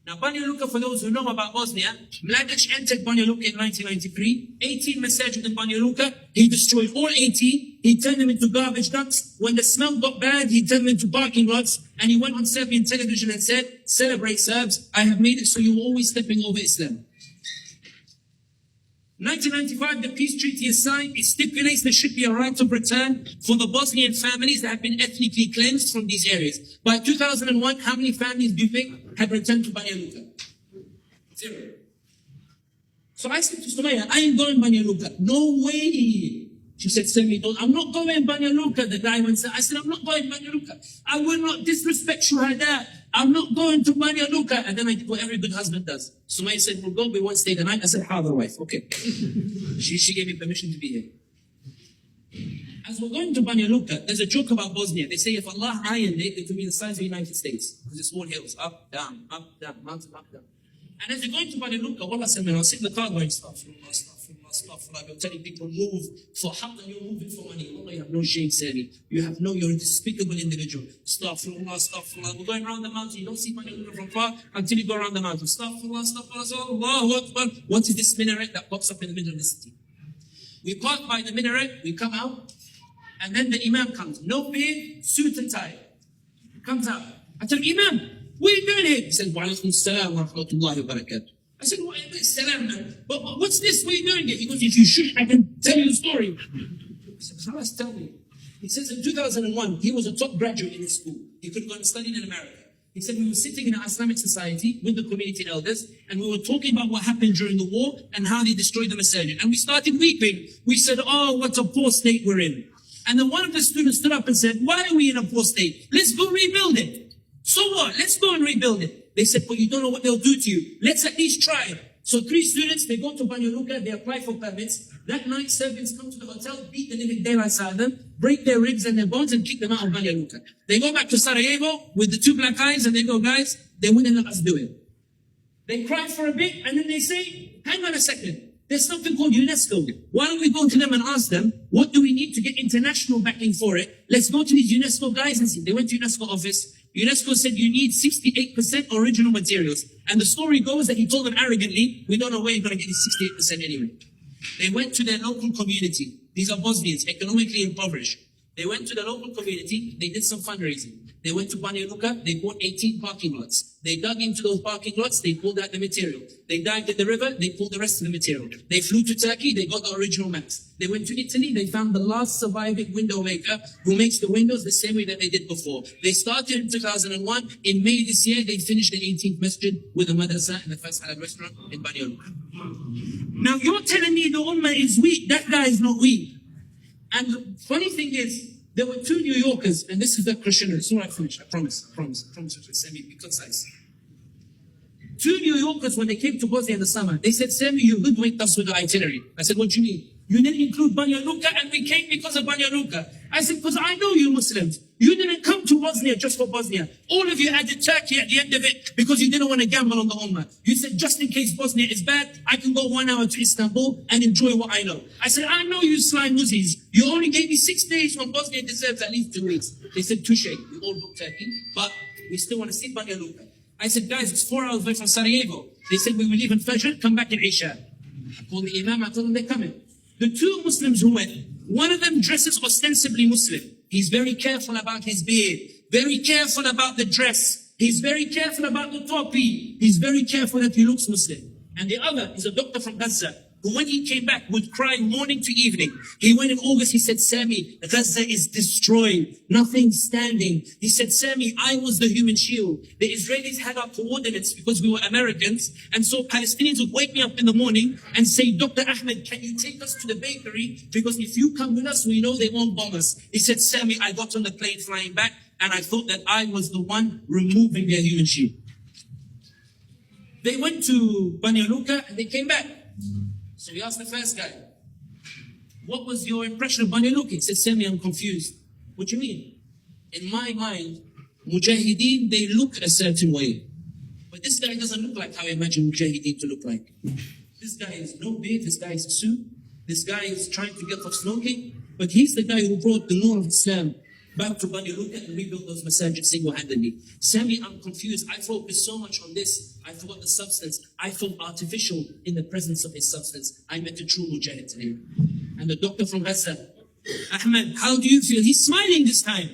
Now, Banjaluka, for those who know about Bosnia, Mladic entered Banjaluka in 1993. 18 masajid in Banjaluka. He destroyed all 18. He turned them into garbage dumps. When the smell got bad, he turned them into parking lots. And he went on Serbian television and said, "Celebrate Serbs. I have made it so you're always stepping over Islam." 1995, the peace treaty is signed. It stipulates there should be a right of return for the Bosnian families that have been ethnically cleansed from these areas. By 2001, how many families do you think had returned to Banjaluka? 0. So I said to Sumaya, "I ain't going Banjaluka." "No way." She said, "Semi, don't. I'm not going Banjaluka." The guy went, I said, "I'm not going Banjaluka. I will not disrespect Shuhada. I'm not going to Banjaluka." And then I did what every good husband does. Sumaya said, "We'll go, we won't stay the night." I said, "Hada, wife, okay." She gave me permission to be here. As we're going to Banjaluka, there's a joke about Bosnia. They say if Allah ironed it, it would be the size of the United States. Because it's all hills, up, down, mountain, up, down. And as you're going to Banjaluka, Allah said, "I'll sit in the car going, astaghfirullah, astaghfirullah, astaghfirullah." You're telling people, move for haqq and you're moving for money. Allah, you have no shame, Sari. You're a despicable individual. Astaghfirullah, astaghfirullah. We're going around the mountain. You don't see Banjaluka from far until you go around the mountain. Astaghfirullah, astaghfirullah, Allahu Akbar. What is this minaret that pops up in the middle of the city? We park by the minaret, we come out, and then the Imam comes. No beard, suit and tie. He comes out. I tell him, "Imam, what are you doing here?" He said, "Wa alaikum salam wa rahmatullahi wa barakatuh." I said, "What is salam, man? But what's this? What are you doing here?" He goes, "If you shush, I can tell you the story." I said, "Khalas, tell me." He says in 2001, he was a top graduate in his school. He could have gone and studied in America. He said, "We were sitting in an Islamic society with the community elders, and we were talking about what happened during the war and how they destroyed the masajid. And we started weeping. We said, 'Oh, what a poor state we're in.' And then one of the students stood up and said, 'Why are we in a poor state? Let's go rebuild it.' 'So what? Let's go and rebuild it.' They said, 'But you don't know what they'll do to you. Let's at least try.' So 3 students, they go to Banjaluka, they apply for permits. That night, Serbians come to the hotel, beat the living daylights out of them, break their ribs and their bones, and kick them out of Banjaluka. They go back to Sarajevo with the 2 black eyes, and they go, 'Guys, they wouldn't let us do it.' They cry for a bit, and then they say, 'Hang on a second. There's something called UNESCO. Why don't we go to them and ask them, what do we need to get international backing for it? Let's go to these UNESCO guys and see.' They went to UNESCO office. UNESCO said you need 68% original materials. And the story goes that he told them arrogantly, 'We don't know where you're going to get this 68% anyway.' They went to their local community. These are Bosnians, economically impoverished. They went to the local community, they did some fundraising. They went to Banjaluka, they bought 18 parking lots. They dug into those parking lots, they pulled out the material. They dived in the river, they pulled the rest of the material. They flew to Turkey, they got the original maps. They went to Italy, they found the last surviving window maker who makes the windows the same way that they did before. They started in 2001. In May this year, they finished the 18th masjid with a madrasa and the first halal restaurant in Banjaluka. Now you're telling me the ummah is weak. That guy is not weak. And the funny thing is, there were 2 New Yorkers, and this is the Christian, soon I finish, I promise, Sami, be concise. 2 New Yorkers, when they came to Bosnia in the summer, they said, "Sami, you hoodwinked us with the itinerary." I said, "What do you mean?" "You didn't include Banjaluka, and we came because of Banjaluka." I said, "Because I know you Muslims. You didn't come to Bosnia just for Bosnia. All of you added Turkey at the end of it because you didn't want to gamble on the ummah. You said, just in case Bosnia is bad, I can go 1 hour to Istanbul and enjoy what I know." I said, "I know you slime Muslims. You only gave me 6 days when Bosnia deserves at least 2 weeks." They said, "Touche, we all booked Turkey, but we still want to see Banjaluka." I said, "Guys, it's 4 hours away from Sarajevo." They said, "We will leave in Fajr, come back in Isha." I called the Imam, I told them they're coming. The 2 Muslims who went, one of them dresses ostensibly Muslim. He's very careful about his beard, very careful about the dress. He's very careful about the topi. He's very careful that he looks Muslim. And the other is a doctor from Gaza, who when he came back would cry morning to evening. He went in August, he said, "Sami, Gaza is destroyed, nothing's standing." He said, "Sami, I was the human shield. The Israelis had our coordinates because we were Americans, and so Palestinians would wake me up in the morning and say, 'Dr. Ahmed, can you take us to the bakery? Because if you come with us, we know they won't bomb us.'" He said, "Sami, I got on the plane flying back, and I thought that I was the one removing their human shield." They went to Banjaluka and they came back. So we asked the first guy, "What was your impression of Banjaluka?" He said, "Sami, I'm confused." "What do you mean?" "In my mind, Mujahideen, they look a certain way. But this guy doesn't look like how I imagine Mujahideen to look like. This guy has no beard, this guy is a suit, this guy is trying to get off smoking, but he's the guy who brought the Nur of Islam. back to Banjaluka and rebuilt those masajid single-handedly. Sammy, I'm confused. I focused so much on this. I forgot the substance. I felt artificial in the presence of his substance. I met a true mujahid today. And the doctor from Gaza, Ahmed, how do you feel? He's smiling this time.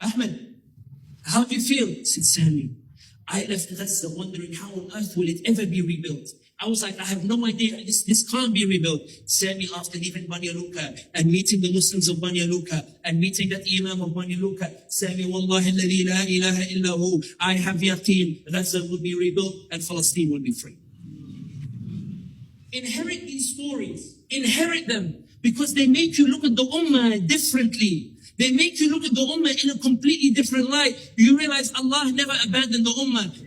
Ahmed, how do you feel? He said, Sammy, I left Gaza wondering how on earth will it ever be rebuilt. I was like, I have no idea. This can't be rebuilt. Sammy, after leaving Banjaluka and meeting the Muslims of Banjaluka and meeting that Imam of Banjaluka, Sammy, Wallahi alladhi la ilaha illa hu, I have yaqeen, Gaza will be rebuilt and Palestine will be free. Inherit these stories. Inherit them. Because they make you look at the Ummah differently. They make you look at the Ummah in a completely different light. You realize Allah never abandoned the Ummah.